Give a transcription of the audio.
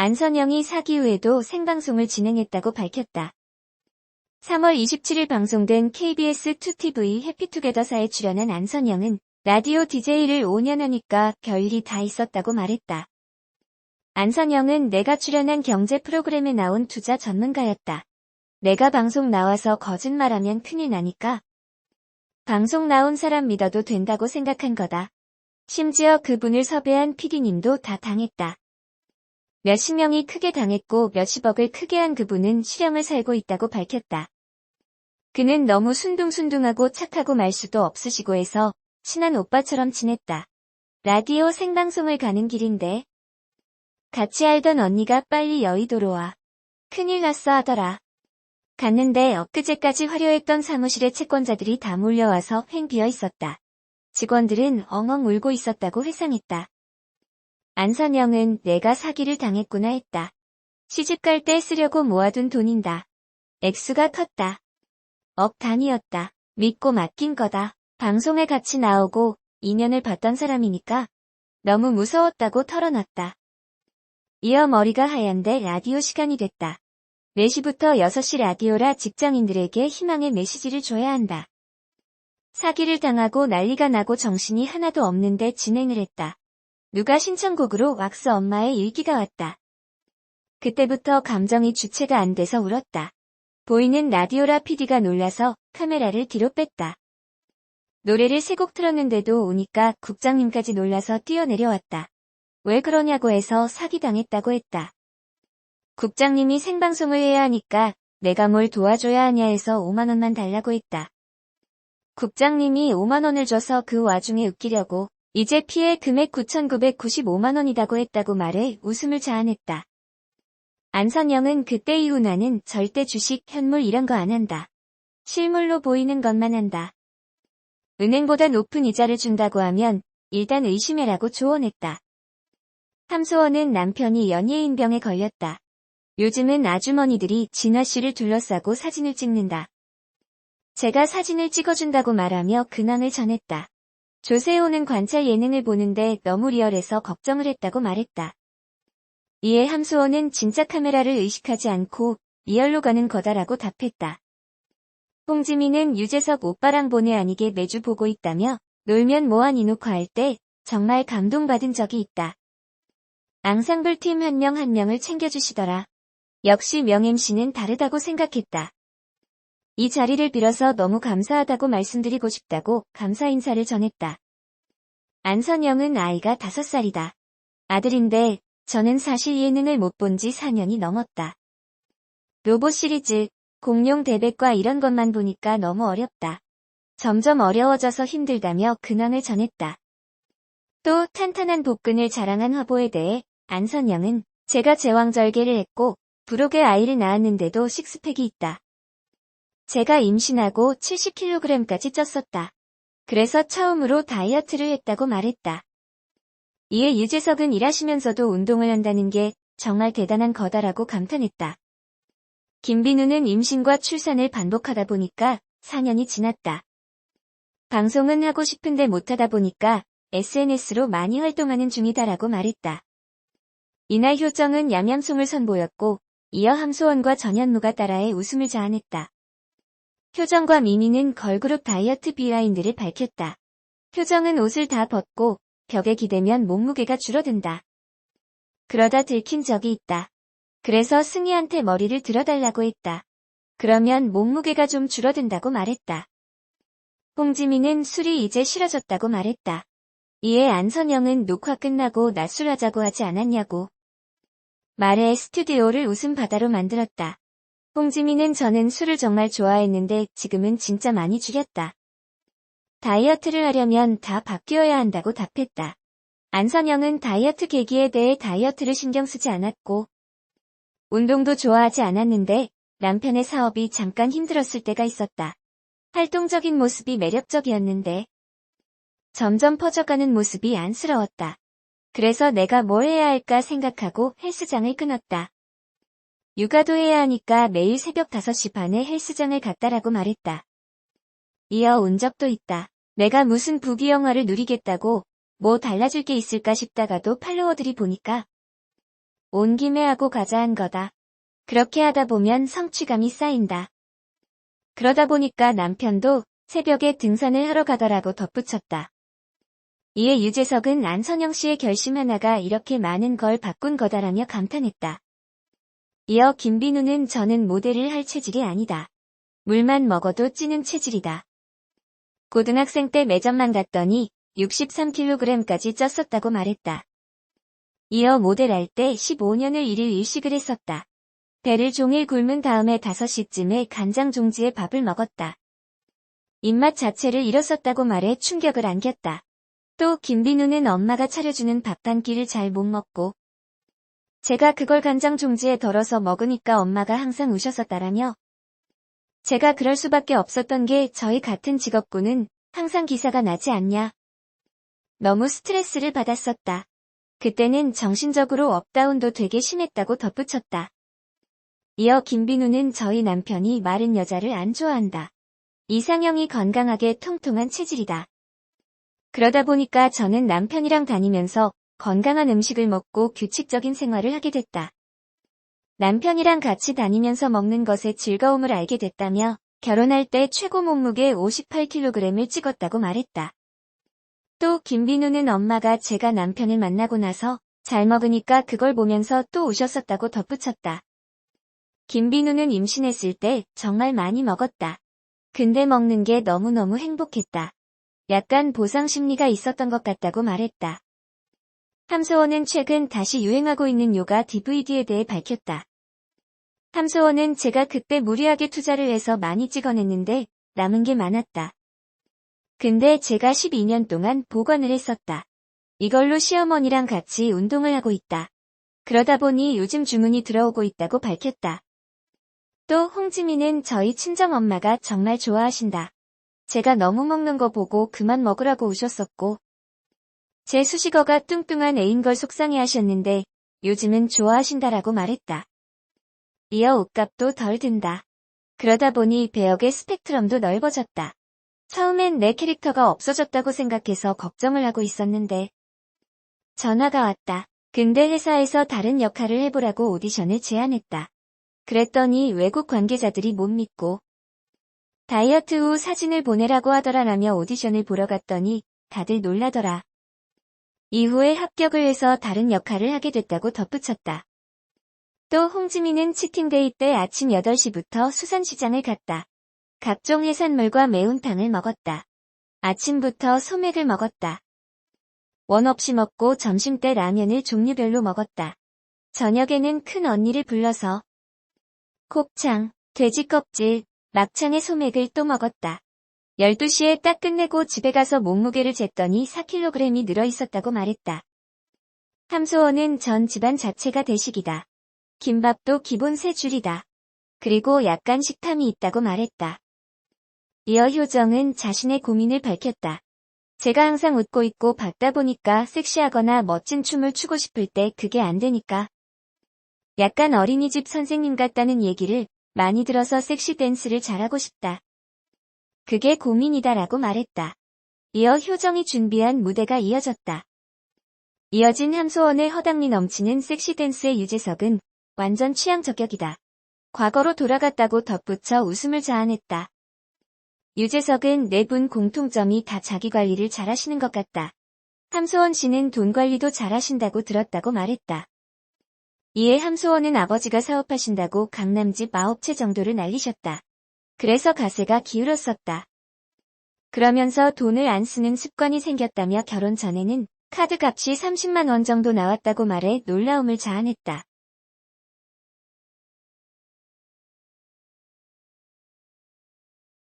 안선영이 사기 후에도 생방송을 진행했다고 밝혔다. 3월 27일 방송된 KBS 2TV 해피투게더사에 출연한 안선영은 라디오 DJ를 5년 하니까 별일이 다 있었다고 말했다. 안선영은 내가 출연한 경제 프로그램에 나온 투자 전문가였다. 내가 방송 나와서 거짓말하면 큰일 나니까 방송 나온 사람 믿어도 된다고 생각한 거다. 심지어 그분을 섭외한 PD님도 다 당했다. 몇십 명이 크게 당했고 몇십억을 크게 한 그분은 실형을 살고 있다고 밝혔다. 그는 너무 순둥순둥하고 착하고 말수도 없으시고 해서 친한 오빠처럼 지냈다. 라디오 생방송을 가는 길인데 같이 알던 언니가 빨리 여의도로 와. 큰일 났어 하더라. 갔는데 엊그제까지 화려했던 사무실에 채권자들이 다 몰려와서 횡 비어 있었다. 직원들은 엉엉 울고 있었다고 회상했다. 안선영은 내가 사기를 당했구나 했다. 시집갈 때 쓰려고 모아둔 돈인다. 액수가 컸다. 억 단위였다. 믿고 맡긴 거다. 방송에 같이 나오고 인연을 봤던 사람이니까 너무 무서웠다고 털어놨다. 이어 머리가 하얀데 라디오 시간이 됐다. 4시부터 6시 라디오라 직장인들에게 희망의 메시지를 줘야 한다. 사기를 당하고 난리가 나고 정신이 하나도 없는데 진행을 했다. 누가 신청곡으로 왁스 엄마의 일기가 왔다. 그때부터 감정이 주체가 안 돼서 울었다. 보이는 라디오라 PD가 놀라서 카메라를 뒤로 뺐다. 노래를 3곡 틀었는데도 우니까 국장님까지 놀라서 뛰어내려왔다. 왜 그러냐고 해서 사기당했다고 했다. 국장님이 생방송을 해야 하니까 내가 뭘 도와줘야 하냐 해서 5만원만 달라고 했다. 국장님이 5만원을 줘서 그 와중에 웃기려고 이제 피해 금액 9,995만원이라고 했다고 말해 웃음을 자아냈다. 안선영은 그때 이후 나는 절대 주식, 현물 이런 거 안 한다. 실물로 보이는 것만 한다. 은행보다 높은 이자를 준다고 하면 일단 의심해라고 조언했다. 함소원은 남편이 연예인병에 걸렸다. 요즘은 아주머니들이 진화씨를 둘러싸고 사진을 찍는다. 제가 사진을 찍어준다고 말하며 근황을 전했다. 조세호는 관찰 예능을 보는데 너무 리얼해서 걱정을 했다고 말했다. 이에 함소원은 진짜 카메라를 의식하지 않고 리얼로 가는 거다라고 답했다. 홍지민은 유재석 오빠랑 본의 아니게 매주 보고 있다며 놀면 뭐한 이놓고 할 때 정말 감동받은 적이 있다. 앙상블 팀 한 명 한 명을 챙겨주시더라. 역시 명 MC는 다르다고 생각했다. 이 자리를 빌어서 너무 감사하다고 말씀드리고 싶다고 감사 인사를 전했다. 안선영은 아이가 5살이다. 아들인데 저는 사실 예능을 못 본 지 4년이 넘었다. 로봇 시리즈, 공룡 대백과 이런 것만 보니까 너무 어렵다. 점점 어려워져서 힘들다며 근황을 전했다. 또 탄탄한 복근을 자랑한 화보에 대해 안선영은 제가 제왕절개를 했고 부록에 아이를 낳았는데도 식스팩이 있다. 제가 임신하고 70kg까지 쪘었다. 그래서 처음으로 다이어트를 했다고 말했다. 이에 유재석은 일하시면서도 운동을 한다는 게 정말 대단한 거다라고 감탄했다. 김비누는 임신과 출산을 반복하다 보니까 4년이 지났다. 방송은 하고 싶은데 못하다 보니까 SNS로 많이 활동하는 중이다라고 말했다. 이날 효정은 얌얌송을 선보였고 이어 함소원과 전현무가 따라해 웃음을 자아냈다. 효정과 미미는 걸그룹 다이어트 비하인드를 밝혔다. 효정은 옷을 다 벗고 벽에 기대면 몸무게가 줄어든다. 그러다 들킨 적이 있다. 그래서 승희한테 머리를 들어달라고 했다. 그러면 몸무게가 좀 줄어든다고 말했다. 홍지민은 술이 이제 싫어졌다고 말했다. 이에 안선영은 녹화 끝나고 낮술하자고 하지 않았냐고 말해 스튜디오를 웃음바다로 만들었다. 홍지민은 저는 술을 정말 좋아했는데 지금은 진짜 많이 줄였다. 다이어트를 하려면 다 바뀌어야 한다고 답했다. 안선영은 다이어트 계기에 대해 다이어트를 신경 쓰지 않았고 운동도 좋아하지 않았는데 남편의 사업이 잠깐 힘들었을 때가 있었다. 활동적인 모습이 매력적이었는데 점점 퍼져가는 모습이 안쓰러웠다. 그래서 내가 뭘 해야 할까 생각하고 헬스장을 끊었다. 육아도 해야 하니까 매일 새벽 5시 반에 헬스장을 갔다라고 말했다. 이어 온 적도 있다. 내가 무슨 부귀영화를 누리겠다고 뭐 달라질 게 있을까 싶다가도 팔로워들이 보니까 온 김에 하고 가자 한 거다. 그렇게 하다 보면 성취감이 쌓인다. 그러다 보니까 남편도 새벽에 등산을 하러 가더라고 덧붙였다. 이에 유재석은 안선영 씨의 결심 하나가 이렇게 많은 걸 바꾼 거다라며 감탄했다. 이어 김비누는 저는 모델을 할 체질이 아니다. 물만 먹어도 찌는 체질이다. 고등학생 때 매점만 갔더니 63kg까지 쪘었다고 말했다. 이어 모델할 때 15년을 일일 일식을 했었다. 배를 종일 굶은 다음에 5시쯤에 간장 종지에 밥을 먹었다. 입맛 자체를 잃었었다고 말해 충격을 안겼다. 또 김비누는 엄마가 차려주는 밥 한 끼를 잘 못 먹고 제가 그걸 간장 종지에 덜어서 먹으니까 엄마가 항상 우셨었다라며 제가 그럴 수밖에 없었던 게 저희 같은 직업군은 항상 기사가 나지 않냐. 너무 스트레스를 받았었다. 그때는 정신적으로 업다운도 되게 심했다고 덧붙였다. 이어 김비누는 저희 남편이 마른 여자를 안 좋아한다. 이상형이 건강하게 통통한 체질이다. 그러다 보니까 저는 남편이랑 다니면서 건강한 음식을 먹고 규칙적인 생활을 하게 됐다. 남편이랑 같이 다니면서 먹는 것의 즐거움을 알게 됐다며 결혼할 때 최고 몸무게 58kg을 찍었다고 말했다. 또 김비누는 엄마가 제가 남편을 만나고 나서 잘 먹으니까 그걸 보면서 또 우셨었다고 덧붙였다. 김비누는 임신했을 때 정말 많이 먹었다. 근데 먹는 게 너무너무 행복했다. 약간 보상 심리가 있었던 것 같다고 말했다. 함소원은 최근 다시 유행하고 있는 요가 DVD에 대해 밝혔다. 함소원은 제가 그때 무리하게 투자를 해서 많이 찍어냈는데 남은 게 많았다. 근데 제가 12년 동안 보관을 했었다. 이걸로 시어머니랑 같이 운동을 하고 있다. 그러다 보니 요즘 주문이 들어오고 있다고 밝혔다. 또 홍지민은 저희 친정엄마가 정말 좋아하신다. 제가 너무 먹는 거 보고 그만 먹으라고 우셨었고 제 수식어가 뚱뚱한 애인 걸 속상해하셨는데 요즘은 좋아하신다라고 말했다. 이어 옷값도 덜 든다. 그러다 보니 배역의 스펙트럼도 넓어졌다. 처음엔 내 캐릭터가 없어졌다고 생각해서 걱정을 하고 있었는데 전화가 왔다. 근데 회사에서 다른 역할을 해보라고 오디션을 제안했다. 그랬더니 외국 관계자들이 못 믿고 다이어트 후 사진을 보내라고 하더라라며 오디션을 보러 갔더니 다들 놀라더라. 이후에 합격을 해서 다른 역할을 하게 됐다고 덧붙였다. 또 홍지민은 치팅데이 때 아침 8시부터 수산시장을 갔다. 각종 해산물과 매운탕을 먹었다. 아침부터 소맥을 먹었다. 원 없이 먹고 점심때 라면을 종류별로 먹었다. 저녁에는 큰 언니를 불러서 곱창, 돼지 껍질, 막창에 소맥을 또 먹었다. 12시에 딱 끝내고 집에 가서 몸무게를 쟀더니 4kg이 늘어 있었다고 말했다. 함소원은 전 집안 자체가 대식이다. 김밥도 기본 3줄이다. 그리고 약간 식탐이 있다고 말했다. 이어 효정은 자신의 고민을 밝혔다. 제가 항상 웃고 있고 밝다 보니까 섹시하거나 멋진 춤을 추고 싶을 때 그게 안 되니까. 약간 어린이집 선생님 같다는 얘기를 많이 들어서 섹시 댄스를 잘하고 싶다. 그게 고민이다라고 말했다. 이어 효정이 준비한 무대가 이어졌다. 이어진 함소원의 허당미 넘치는 섹시 댄스의 유재석은 완전 취향 저격이다. 과거로 돌아갔다고 덧붙여 웃음을 자아냈다. 유재석은 네 분 공통점이 다 자기 관리를 잘하시는 것 같다. 함소원 씨는 돈 관리도 잘하신다고 들었다고 말했다. 이에 함소원은 아버지가 사업하신다고 강남집 9채 정도를 날리셨다. 그래서 가세가 기울었었다. 그러면서 돈을 안 쓰는 습관이 생겼다며 결혼 전에는 카드 값이 30만 원 정도 나왔다고 말해 놀라움을 자아냈다.